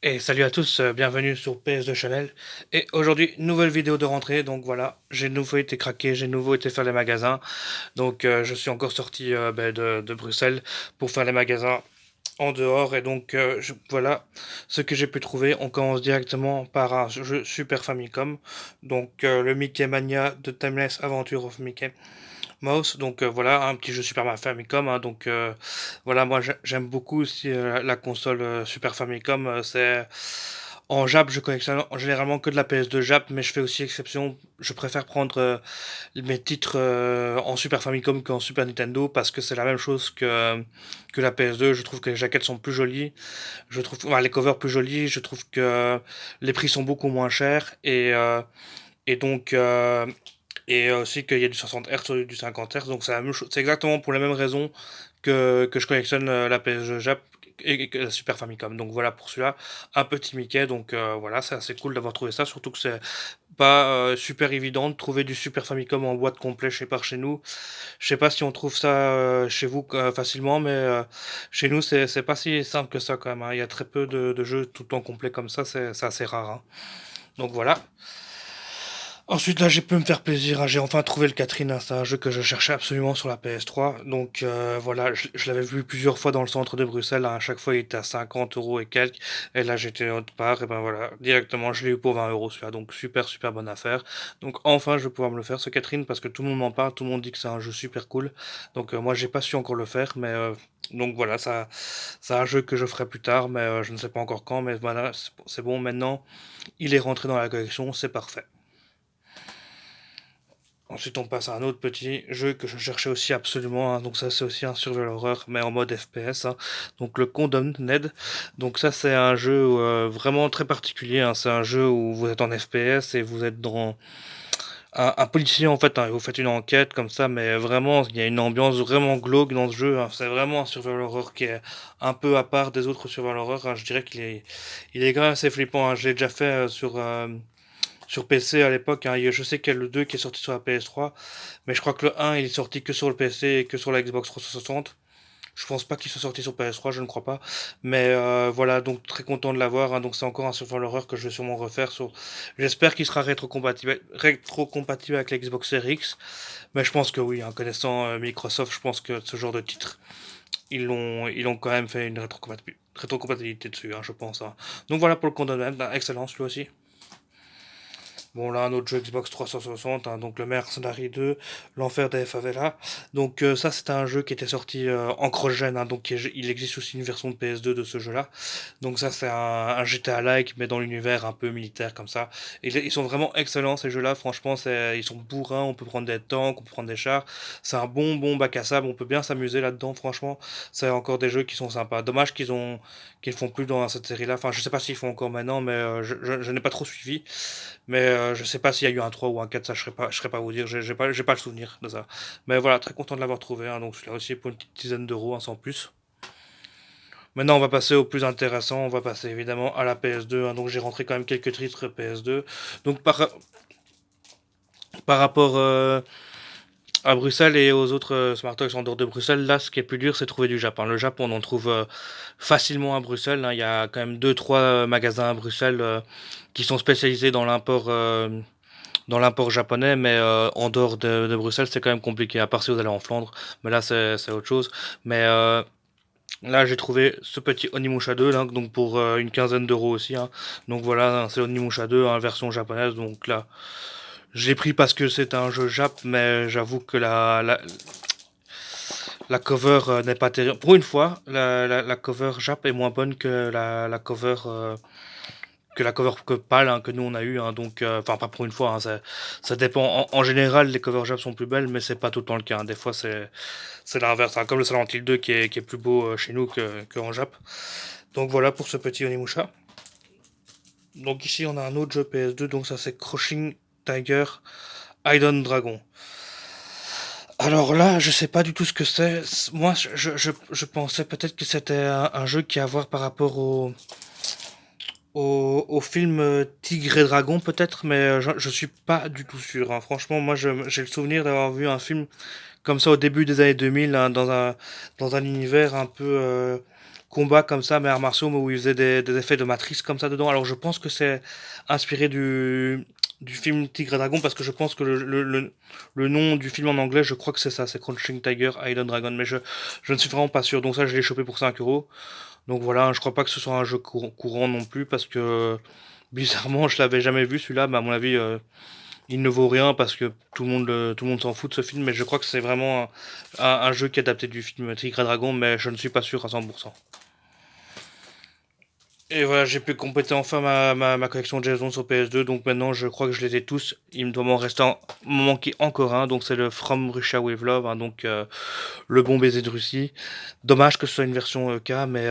Et salut à tous, bienvenue sur PS2 Channel. Et aujourd'hui, nouvelle vidéo de rentrée. Donc voilà, j'ai de nouveau été craqué, j'ai de nouveau été faire les magasins. Donc je suis encore sorti de Bruxelles pour faire les magasins en dehors. Et donc voilà ce que j'ai pu trouver. On commence directement par un jeu Super Famicom. Donc le Mickey Mania de Timeless Adventure of Mickey Mouse. Donc voilà, un petit jeu Super Famicom. Donc voilà, moi j'aime beaucoup aussi la console Super Famicom. C'est en Jap, je collectionne généralement que de la PS2 Jap, mais je fais aussi exception. Je préfère prendre mes titres en Super Famicom qu'en Super Nintendo parce que c'est la même chose que la PS2. Je trouve que les jaquettes sont plus jolies, je trouve les covers plus jolis, je trouve que les prix sont beaucoup moins chers et donc et aussi qu'il y a du 60 Hz au lieu du 50 Hz, donc c'est la même chose. C'est exactement pour les mêmes raisons que je collectionne la PS Jap et la Super Famicom. Donc voilà pour celui-là, un petit Mickey. Donc voilà, c'est assez cool d'avoir trouvé ça, surtout que c'est pas super évident de trouver du Super Famicom en boîte complet par chez nous. Je sais pas si on trouve ça chez vous facilement, mais chez nous c'est pas si simple que ça quand même, hein. Il y a très peu de jeux tout le temps complets comme ça, c'est assez rare, hein. Donc voilà. Ensuite, là, j'ai pu me faire plaisir, hein. J'ai enfin trouvé le Catherine, hein. C'est un jeu que je cherchais absolument sur la PS3. Donc voilà, je l'avais vu plusieurs fois dans le centre de Bruxelles, hein. À chaque fois, il était à 50 euros et quelques. Et là, j'étais autre part. Et ben voilà, directement, je l'ai eu pour 20 euros celui-là. Donc super, super bonne affaire. Donc enfin, je vais pouvoir me le faire, ce Catherine, parce que tout le monde m'en parle. Tout le monde dit que c'est un jeu super cool. Donc moi, j'ai pas su encore le faire. Mais donc voilà, ça, c'est un jeu que je ferai plus tard. Mais je ne sais pas encore quand. Mais voilà, c'est bon maintenant. Il est rentré dans la collection. C'est parfait. Ensuite, on passe à un autre petit jeu que je cherchais aussi absolument, hein. Donc ça, c'est aussi un survival horror, mais en mode FPS, hein. Donc le Condemned. Donc ça, c'est un jeu vraiment très particulier, hein. C'est un jeu où vous êtes en FPS et vous êtes dans un policier en fait, hein, et vous faites une enquête comme ça, mais vraiment, il y a une ambiance vraiment glauque dans ce jeu, hein. C'est vraiment un survival horror qui est un peu à part des autres survival horror, hein. Je dirais il est quand même assez flippant, hein. Je l'ai déjà fait sur PC à l'époque, hein. Je sais qu'il y a le 2 qui est sorti sur la PS3, mais je crois que le 1 il est sorti que sur le PC et que sur la Xbox 360. Je pense pas qu'il soit sorti sur PS3, je ne crois pas. Mais voilà, donc très content de l'avoir, hein. Donc c'est encore un survival horror que je vais sûrement refaire. J'espère qu'il sera rétro-compatible avec la Xbox Series X. Mais je pense que oui, hein. Connaissant Microsoft, je pense que ce genre de titre, ils ont quand même fait une rétrocompatibilité dessus, hein, je pense, hein. Donc voilà pour le Condemned, excellence lui aussi. Bon, là, un autre jeu Xbox 360, hein, donc le Mercenary 2, l'Enfer des Favelas. Donc ça, c'était un jeu qui était sorti en cross-gen, hein, donc il existe aussi une version de PS2 de ce jeu-là. Donc ça, c'est un GTA-like, mais dans l'univers un peu militaire comme ça. Et ils sont vraiment excellents, ces jeux-là, franchement, ils sont bourrins, on peut prendre des tanks, on peut prendre des chars. C'est un bon bac à sable, on peut bien s'amuser là-dedans, franchement. C'est encore des jeux qui sont sympas. Dommage qu'ils font plus dans cette série-là. Enfin, je sais pas s'ils font encore maintenant, mais je n'ai pas trop suivi. Mais je sais pas s'il y a eu un 3 ou un 4, ça je serais pas vous dire, j'ai pas le souvenir de ça. Mais voilà, très content de l'avoir trouvé, hein. Donc celui-là aussi pour une petite dizaine d'euros, hein, sans plus. Maintenant, on va passer au plus intéressant, on va passer évidemment à la PS2, hein. Donc j'ai rentré quand même quelques titres PS2. Donc par rapport à Bruxelles et aux autres Smart Toys en dehors de Bruxelles, là, ce qui est plus dur, c'est trouver du Japon. Le Japon, on en trouve facilement à Bruxelles, hein. Il y a quand même deux trois magasins à Bruxelles qui sont spécialisés dans l'import japonais, mais en dehors de Bruxelles, c'est quand même compliqué, à part si vous allez en Flandre, mais là, c'est autre chose. Mais là, j'ai trouvé ce petit Onimusha 2, là, donc pour une quinzaine d'euros aussi, hein. Donc voilà, c'est Onimusha 2, hein, version japonaise, donc là, j'ai pris parce que c'est un jeu jap, mais j'avoue que la cover n'est pas terrible. Pour une fois, la cover jap est moins bonne que la cover que pâle, hein, que nous on a eu, hein. Donc enfin pas pour une fois, hein, ça dépend. En général, les covers Jap sont plus belles, mais c'est pas tout le temps le cas, hein. Des fois c'est l'inverse, hein, comme le Silent Hill 2 qui est plus beau chez nous que en Jap. Donc voilà pour ce petit Onimusha. Donc ici on a un autre jeu PS2, donc ça c'est Crushing Tiger Hidden Dragon. Alors là, je sais pas du tout ce que c'est. Moi, je pensais peut-être que c'était un jeu qui a à voir par rapport au film Tigre et Dragon peut-être, mais je suis pas du tout sûr, hein. Franchement, moi j'ai le souvenir d'avoir vu un film comme ça au début des années 2000, hein, dans un univers un peu combat comme ça, mais arts martiaux, mais où il faisait des effets de matrice comme ça dedans. Alors je pense que c'est inspiré du film Tigre et Dragon, parce que je pense que le nom du film en anglais, je crois que c'est ça, c'est Crouching Tiger, Hidden Dragon, mais je ne suis vraiment pas sûr. Donc ça, je l'ai chopé pour 5 euros. Donc voilà, je crois pas que ce soit un jeu courant non plus, parce que bizarrement, je l'avais jamais vu celui-là, mais à mon avis, il ne vaut rien parce que tout le monde s'en fout de ce film, mais je crois que c'est vraiment un jeu qui est adapté du film Tigre et Dragon, mais je ne suis pas sûr à 100%. Et voilà, j'ai pu compléter enfin ma collection de James Bond sur PS2, donc maintenant je crois que je les ai tous. Il me doit m'en manquer encore un, donc c'est le From Russia with Love, hein, donc le bon baiser de Russie. Dommage que ce soit une version K, mais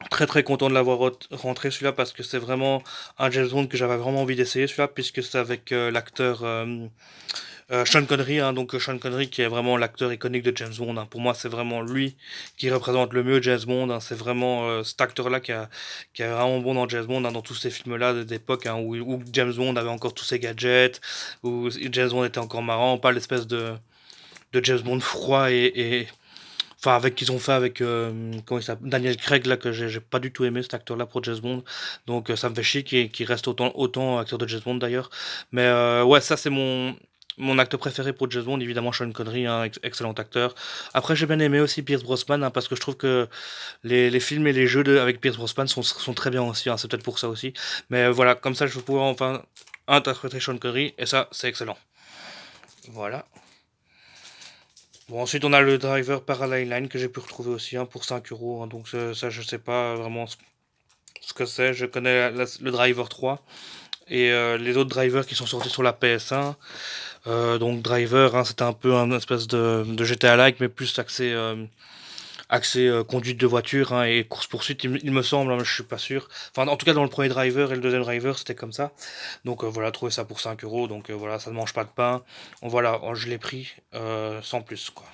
très très content de l'avoir rentré celui-là, parce que c'est vraiment un James Bond que j'avais vraiment envie d'essayer celui-là, puisque c'est avec l'acteur Sean Connery, hein, donc Sean Connery qui est vraiment l'acteur iconique de James Bond, hein. Pour moi, c'est vraiment lui qui représente le mieux James Bond, hein. C'est vraiment cet acteur-là qui est vraiment bon dans James Bond, hein, dans tous ces films-là d'époque, hein, où James Bond avait encore tous ses gadgets, où James Bond était encore marrant, pas l'espèce de James Bond froid enfin avec qu'ils ont fait avec comment il s'appelle, Daniel Craig là, que j'ai pas du tout aimé cet acteur là pour James Bond, donc ça me fait chier qu'il reste autant acteur de James Bond d'ailleurs, mais ouais, ça c'est mon acteur préféré pour James Bond, évidemment Sean Connery, un excellent acteur. Après j'ai bien aimé aussi Pierce Brosnan, hein, parce que je trouve que les films et les jeux avec Pierce Brosnan sont très bien aussi, hein, c'est peut-être pour ça aussi, mais voilà, comme ça je vais pouvoir enfin interpréter Sean Connery, et ça c'est excellent. Voilà. Bon, ensuite, on a le driver Parallel Line que j'ai pu retrouver aussi, hein, pour 5 euros, hein. Donc, ça, je sais pas vraiment ce que c'est. Je connais le driver 3 et les autres drivers qui sont sortis sur la PS1. Donc, driver, hein, c'était un peu un espèce de GTA-like, mais plus axé conduite de voiture, hein, et course-poursuite, il me semble, hein, mais je suis pas sûr. Enfin, en tout cas, dans le premier driver et le deuxième driver, c'était comme ça. Donc, voilà, trouver ça pour 5 euros. Donc, voilà, ça ne mange pas de pain. Donc, voilà, je l'ai pris sans plus, quoi.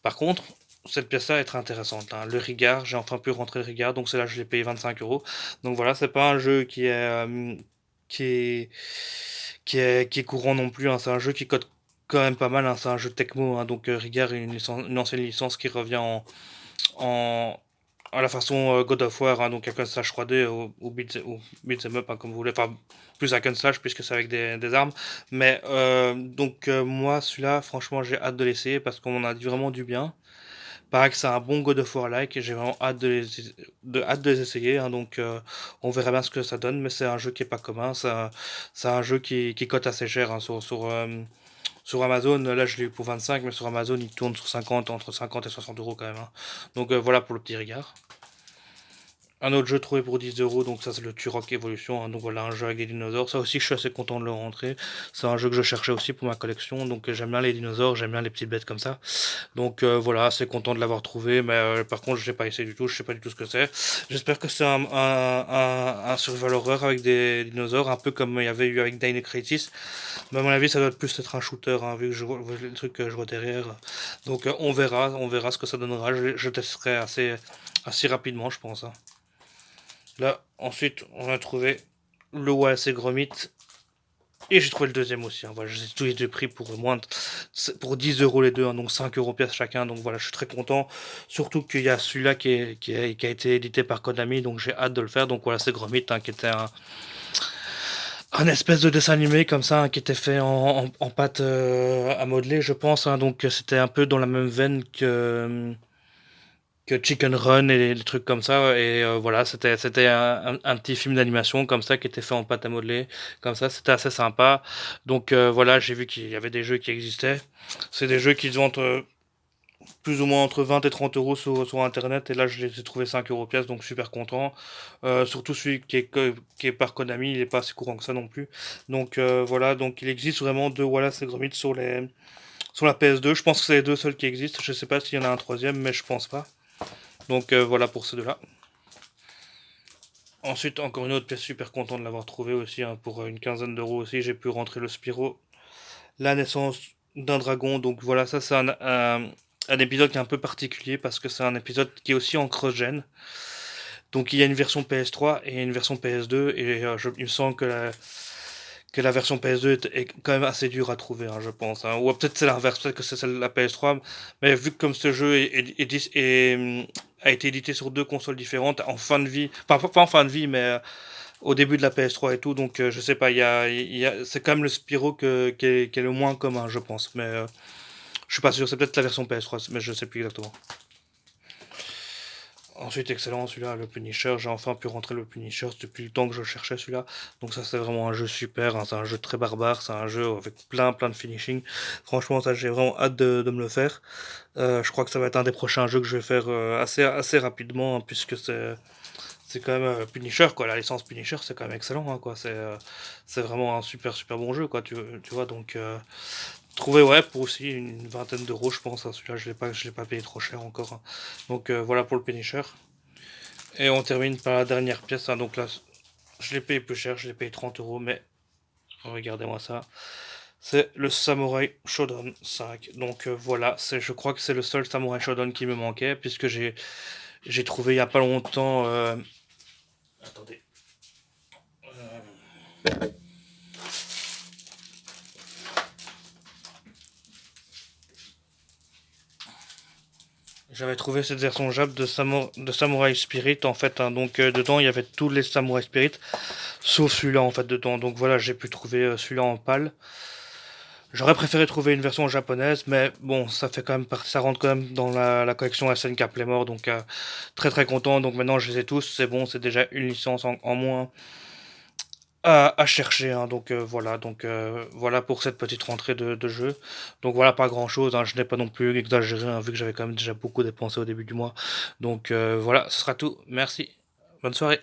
Par contre, cette pièce-là est très intéressante, hein. Le Rigard, j'ai enfin pu rentrer le Rigard, donc c'est là que je l'ai payé 25 euros. Donc voilà, c'est pas un jeu qui est, qui est courant non plus, hein. C'est un jeu qui cote quand même pas mal, hein. C'est un jeu de Tecmo, hein. Donc Rigard est une ancienne licence qui revient en, à la façon God of War, hein, donc hack and slash 3D ou beat 'em up, hein, comme vous voulez. Enfin, plus hack and slash puisque c'est avec des armes. Mais donc moi, celui-là, franchement, j'ai hâte de l'essayer parce qu'on en a dit vraiment du bien. Pareil que c'est un bon God of War-like et j'ai vraiment hâte de les essayer, hein. Donc on verra bien ce que ça donne, mais c'est un jeu qui est pas commun. C'est un jeu qui cote assez cher, hein, sur Amazon. Là, je l'ai eu pour 25, mais sur Amazon, il tourne sur 50, entre 50 et 60 euros quand même, hein. Donc voilà pour le petit regard. Un autre jeu trouvé pour 10 euros, donc ça c'est le Turok Evolution, hein. Donc voilà, un jeu avec des dinosaures. Ça aussi, je suis assez content de le rentrer. C'est un jeu que je cherchais aussi pour ma collection, donc j'aime bien les dinosaures, j'aime bien les petites bêtes comme ça. Donc voilà, assez content de l'avoir trouvé, mais par contre, je n'ai pas essayé du tout, je sais pas du tout ce que c'est. J'espère que c'est un survival horror avec des dinosaures, un peu comme il y avait eu avec Dino Crisis. Mais à mon avis, ça doit plus être un shooter, hein, vu que je vois le truc que je vois derrière. Donc on verra ce que ça donnera. Je testerai assez rapidement, je pense, hein. Là, ensuite, on a trouvé le WAC Gromit. Et j'ai trouvé le deuxième aussi, hein. Voilà, j'ai tous les deux pris pour 10 euros les deux, hein, donc 5 euros pièce chacun. Donc voilà, je suis très content. Surtout qu'il y a celui-là qui a été édité par Konami, donc j'ai hâte de le faire. Donc voilà, c'est Gromit, hein, qui était un espèce de dessin animé comme ça, hein, qui était fait en pâte à modeler, je pense, hein. Donc c'était un peu dans la même veine que Chicken Run et les trucs comme ça. Et voilà, c'était un petit film d'animation comme ça qui était fait en pâte à modeler, comme ça, c'était assez sympa. Donc voilà, j'ai vu qu'il y avait des jeux qui existaient. C'est des jeux qui se vendent plus ou moins entre 20 et 30 euros sur internet, et là je les ai trouvés 5 euros pièce, donc super content. Surtout celui qui est par Konami, il est pas assez courant que ça non plus. Donc voilà, donc il existe vraiment deux Wallace et Gromit sur la PS2. Je pense que c'est les deux seuls qui existent. Je sais pas s'il y en a un troisième, mais je pense pas. Donc voilà pour ces deux-là. Ensuite, encore une autre pièce, super content de l'avoir trouvé aussi, hein, pour une quinzaine d'euros aussi. J'ai pu rentrer le Spyro, la naissance d'un dragon. Donc voilà, ça c'est un épisode qui est un peu particulier parce que c'est un épisode qui est aussi en cross-gen. Donc il y a une version PS3 et une version PS2, et il me semble que que la version PS2 est quand même assez dure à trouver, hein, je pense, hein. Ou peut-être c'est l'inverse, peut-être que c'est celle de la PS3, mais vu que comme ce jeu a été édité sur deux consoles différentes en fin de vie, pas en fin de vie, mais au début de la PS3 et tout, donc je sais pas, c'est quand même le Spyro qui est le moins commun, je pense, mais je suis pas sûr, c'est peut-être la version PS3, mais je sais plus exactement. Ensuite, excellent celui-là, le Punisher. J'ai enfin pu rentrer le Punisher depuis le temps que je cherchais celui-là. Donc ça, c'est vraiment un jeu super, hein. C'est un jeu très barbare. C'est un jeu avec plein de finishing. Franchement, ça, j'ai vraiment hâte de me le faire. Je crois que ça va être un des prochains jeux que je vais faire assez rapidement, hein, puisque c'est quand même Punisher, quoi. La licence Punisher, c'est quand même excellent, hein, quoi. C'est vraiment un super bon jeu, quoi. Tu vois, donc trouver, ouais, pour aussi une vingtaine d'euros, je pense, hein. Celui-là, je l'ai pas payé trop cher encore, hein. Donc voilà pour le Punisher. Et on termine par la dernière pièce, hein. Donc là, je l'ai payé plus cher, je l'ai payé 30 euros, mais regardez-moi ça. C'est le Samurai Shodown 5. Donc voilà, je crois que c'est le seul Samurai Shodown qui me manquait, puisque j'ai trouvé il y a pas longtemps. Attendez. J'avais trouvé cette version Jap de Samurai Spirit en fait, hein. Donc dedans il y avait tous les Samurai Spirit, sauf celui-là en fait dedans. Donc voilà, j'ai pu trouver celui-là en pâle. J'aurais préféré trouver une version japonaise, mais bon, ça fait quand même ça rentre quand même dans la collection SNK Playmore, donc très content. Donc maintenant je les ai tous, c'est bon, c'est déjà une licence en moins à chercher, hein. Donc voilà, voilà pour cette petite rentrée de jeu. Donc voilà, pas grand chose, hein. Je n'ai pas non plus exagéré, hein, vu que j'avais quand même déjà beaucoup dépensé au début du mois. Donc voilà, ce sera tout. Merci. Bonne soirée.